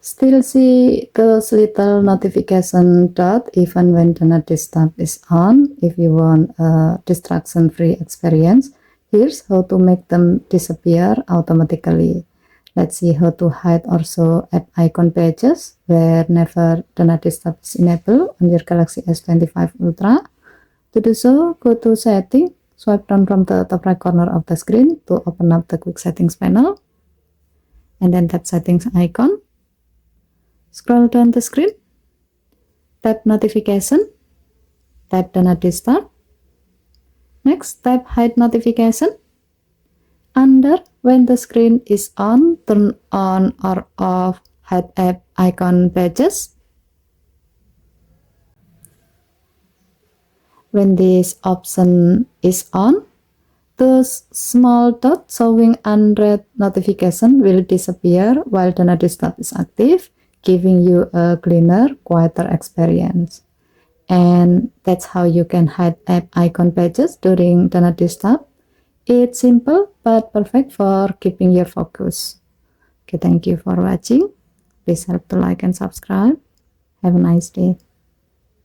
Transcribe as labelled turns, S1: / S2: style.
S1: Still see those little notification dot even when the not disturb is on. If you want a distraction-free experience, here's how to make them disappear automatically. Let's see how to hide or show app icon pages whenever the not disturb is enabled on your Galaxy S25 Ultra. To do so, go to Setting, swipe down from the top right corner of the screen to open up the Quick Settings panel, and then tap Settings icon. Scroll down the screen, tap Notification, tap Do Not Disturb. Next, tap Hide Notification. Under when the screen is on, turn on or off Hide App Icon Pages. When this option is on, the small dot showing unread notification will disappear while the not disturb is active, giving you a cleaner, quieter experience. And that's how you can hide app icon pages during the not disturb. It's simple but perfect for keeping your focus. Okay, thank you for watching. Please help to like and subscribe. Have a nice day.